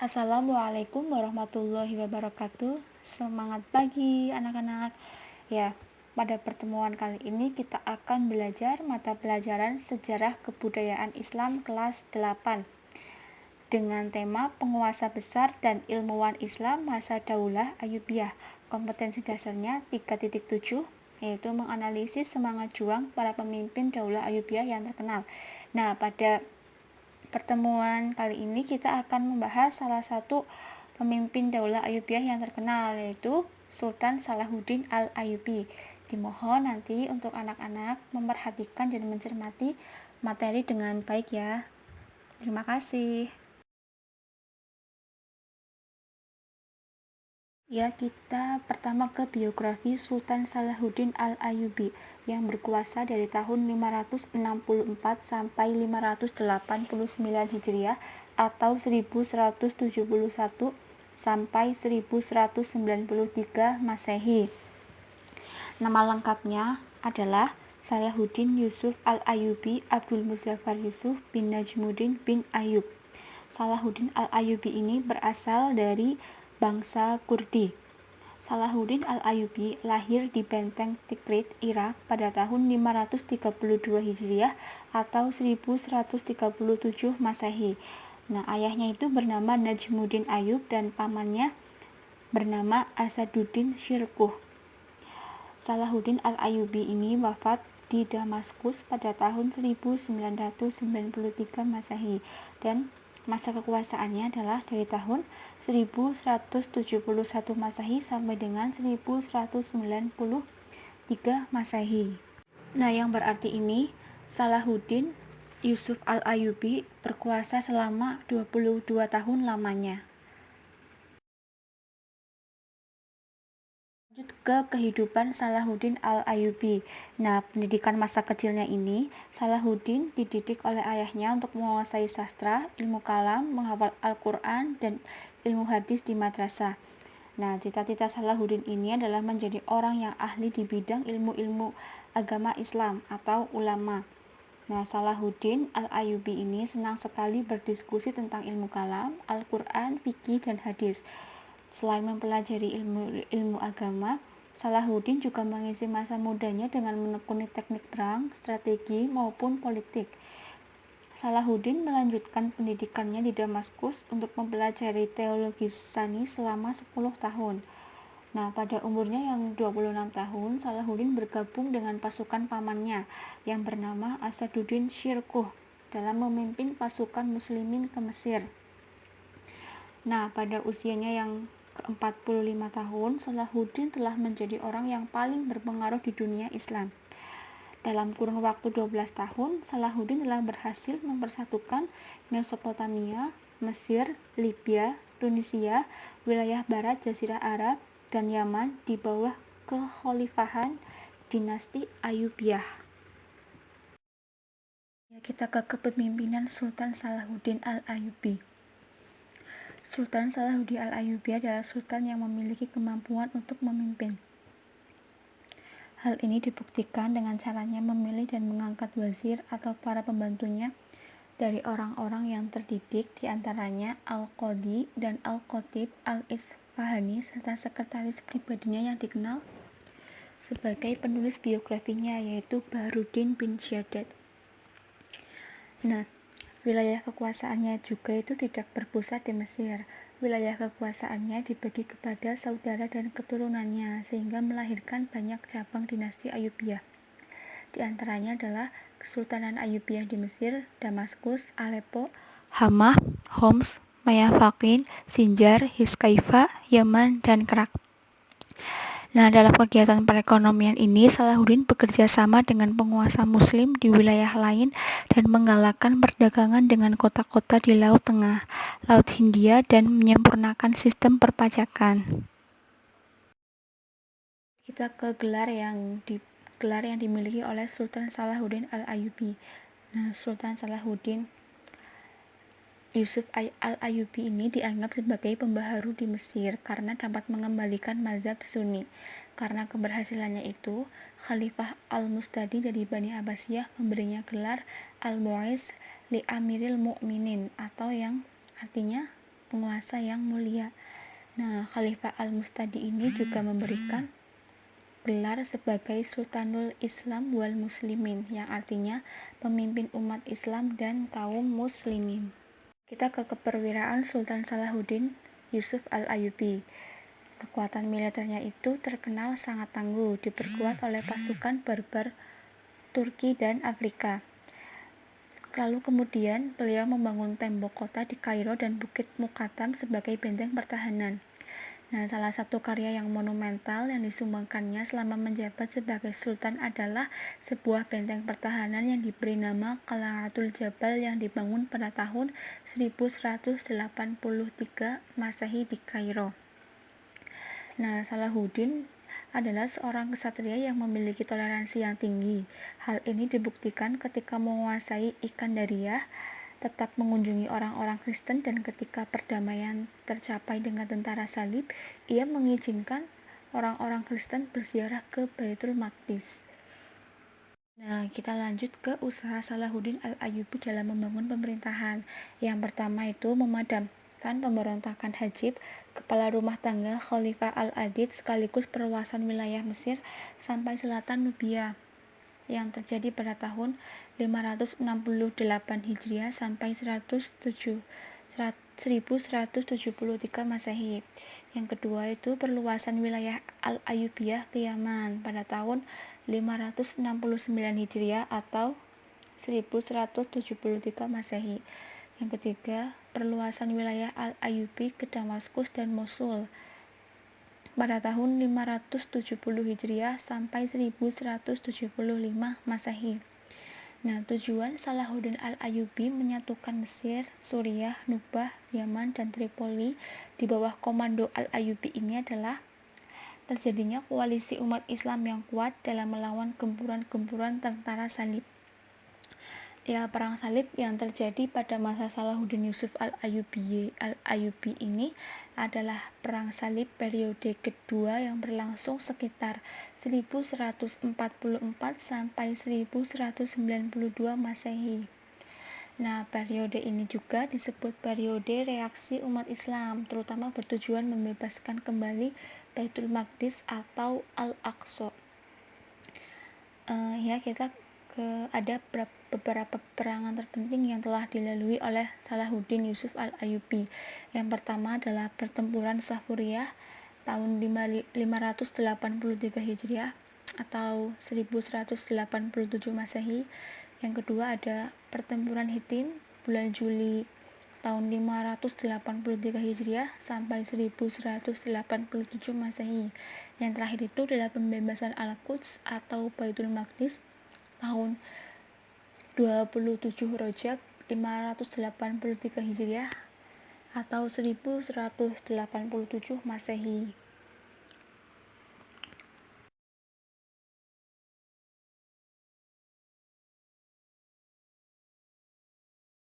Assalamualaikum warahmatullahi wabarakatuh. Semangat pagi anak-anak. Ya, pada pertemuan kali ini kita akan belajar mata pelajaran Sejarah Kebudayaan Islam kelas 8 dengan tema Penguasa Besar dan Ilmuwan Islam Masa Daulah Ayyubiyah. Kompetensi dasarnya 3.7, yaitu menganalisis semangat juang para pemimpin Daulah Ayyubiyah yang terkenal. Nah, pada pertemuan kali ini kita akan membahas salah satu pemimpin Daulah Ayyubiyah yang terkenal, yaitu Sultan Salahuddin Al-Ayyubi. Dimohon nanti untuk anak-anak memperhatikan dan mencermati materi dengan baik ya. Terima kasih. Ya, kita pertama ke biografi Sultan Salahuddin Al-Ayyubi yang berkuasa dari tahun 564 sampai 589 Hijriah atau 1171 sampai 1193 Masehi. Nama lengkapnya adalah Salahuddin Yusuf Al-Ayyubi Abdul Muzaffar Yusuf bin Najmuddin bin Ayyub. Salahuddin Al-Ayyubi ini berasal dari bangsa Kurdi. Salahuddin Al-Ayyubi lahir di Benteng Tikrit, Irak pada tahun 532 Hijriah atau 1137 Masehi. Nah, ayahnya itu bernama Najmuddin Ayyub dan pamannya bernama Asaduddin Syirkuh. Salahuddin Al-Ayyubi ini wafat di Damaskus pada tahun 1993 Masehi dan masa kekuasaannya adalah dari tahun 1171 Masehi sampai dengan 1193 Masehi. Nah, yang berarti ini Salahuddin Yusuf Al-Ayyubi berkuasa selama 22 tahun lamanya. Lanjut ke kehidupan Salahuddin Al-Ayyubi. Nah, pendidikan masa kecilnya ini, Salahuddin dididik oleh ayahnya untuk menguasai sastra, ilmu kalam, menghafal Al-Quran, dan ilmu hadis di madrasah. Nah, cita-cita Salahuddin ini adalah menjadi orang yang ahli di bidang ilmu-ilmu agama Islam atau ulama. Nah, Salahuddin Al-Ayyubi ini senang sekali berdiskusi tentang ilmu kalam, Al-Quran, fikih, dan hadis. Selain mempelajari ilmu agama, Salahuddin juga mengisi masa mudanya dengan menekuni teknik perang, strategi, maupun politik. Salahuddin melanjutkan pendidikannya di Damaskus untuk mempelajari teologi Sani selama 10 tahun. Nah, pada umurnya yang 26 tahun, Salahuddin bergabung dengan pasukan pamannya yang bernama Asaduddin Syirkuh dalam memimpin pasukan muslimin ke Mesir. Nah, pada usianya yang ke-45 tahun, Salahuddin telah menjadi orang yang paling berpengaruh di dunia Islam. Dalam kurun waktu 12 tahun, Salahuddin telah berhasil mempersatukan Mesopotamia, Mesir, Libya, Tunisia, wilayah barat Jazirah Arab, dan Yaman di bawah kekhalifahan dinasti Ayyubiyah. Kita ke kepemimpinan Sultan Salahuddin Al-Ayyubi. Sultan Salahuddin Al-Ayyubi adalah sultan yang memiliki kemampuan untuk memimpin. Hal ini dibuktikan dengan caranya memilih dan mengangkat wazir atau para pembantunya dari orang-orang yang terdidik, diantaranya Al-Qadi dan Al-Khatib Al-Isfahani serta sekretaris pribadinya yang dikenal sebagai penulis biografinya, yaitu Bahruddin bin Syaddad. Nah, wilayah kekuasaannya juga itu tidak berpusat di Mesir. Wilayah kekuasaannya dibagi kepada saudara dan keturunannya sehingga melahirkan banyak cabang dinasti Ayyubiyah. Di antaranya adalah Kesultanan Ayyubiyah di Mesir, Damaskus, Aleppo, Hama, Homs, Mayafaqin, Sinjar, Hiskaifa, Yaman, dan Kerak. Nah, dalam kegiatan perekonomian ini, Salahuddin bekerja sama dengan penguasa muslim di wilayah lain dan menggalakkan perdagangan dengan kota-kota di Laut Tengah, Laut Hindia, dan menyempurnakan sistem perpajakan. Kita ke gelar yang dimiliki oleh Sultan Salahuddin Al-Ayyubi. Nah, Sultan Salahuddin Yusuf Al-Ayyubi ini dianggap sebagai pembaharu di Mesir karena dapat mengembalikan mazhab Sunni. Karena keberhasilannya itu, Khalifah Al-Mustadi dari Bani Abbasiyah memberinya gelar Al-Mu'izz li Amiril Mu'minin, atau yang artinya penguasa yang mulia. Nah, Khalifah Al-Mustadi ini juga memberikan gelar sebagai Sultanul Islam wal Muslimin, yang artinya pemimpin umat Islam dan kaum muslimin. Kita ke keperwiraan Sultan Salahuddin Yusuf Al-Ayyubi. Kekuatan militernya itu terkenal sangat tangguh, diperkuat oleh pasukan barbar Turki dan Afrika. Lalu kemudian beliau membangun tembok kota di Kairo dan Bukit Mukatam sebagai benteng pertahanan. Nah, salah satu karya yang monumental yang disumbangkannya selama menjabat sebagai sultan adalah sebuah benteng pertahanan yang diberi nama Qal'atul Jabal yang dibangun pada tahun 1183 Masehi di Kairo. Nah, Salahuddin adalah seorang kesatria yang memiliki toleransi yang tinggi. Hal ini dibuktikan ketika menguasai Iskandariah, tetap mengunjungi orang-orang Kristen, dan ketika perdamaian tercapai dengan tentara salib, ia mengizinkan orang-orang Kristen berziarah ke Baitul Maqdis. Nah, kita lanjut ke usaha Salahuddin Al-Ayyubi dalam membangun pemerintahan. Yang pertama itu memadamkan pemberontakan Hajib, kepala rumah tangga Khalifah Al-Adid, sekaligus perluasan wilayah Mesir sampai selatan Nubia, yang terjadi pada tahun 568 Hijriah sampai 1173 Masehi. Yang kedua itu perluasan wilayah Al-Ayyubiyah ke Yaman pada tahun 569 Hijriah atau 1173 Masehi. Yang ketiga, perluasan wilayah Al-Ayyubi ke Damaskus dan Mosul pada tahun 570 Hijriah sampai 1175 Masehi. Nah, tujuan Salahuddin Al-Ayyubi menyatukan Mesir, Suriah, Nubah, Yaman, dan Tripoli di bawah komando Al-Ayyubi ini adalah terjadinya koalisi umat Islam yang kuat dalam melawan gempuran-gempuran tentara salib. Ya, perang salib yang terjadi pada masa Salahuddin Yusuf Al-Ayyubi ini adalah perang salib periode kedua yang berlangsung sekitar 1144 sampai 1192 Masehi. Nah, periode ini juga disebut periode reaksi umat Islam, terutama bertujuan membebaskan kembali Baitul Maqdis atau Al-Aqsa. Kita ada beberapa peperangan terpenting yang telah dilalui oleh Salahuddin Yusuf Al-Ayyubi. Yang pertama adalah pertempuran Safuriyah tahun 583 Hijriah atau 1187 Masehi. Yang kedua ada pertempuran Hittin bulan Juli tahun 583 Hijriah sampai 1187 Masehi. Yang terakhir itu adalah pembebasan Al-Quds atau Baitul Maqdis tahun 27 Rajab 583 Hijriah atau 1187 Masehi.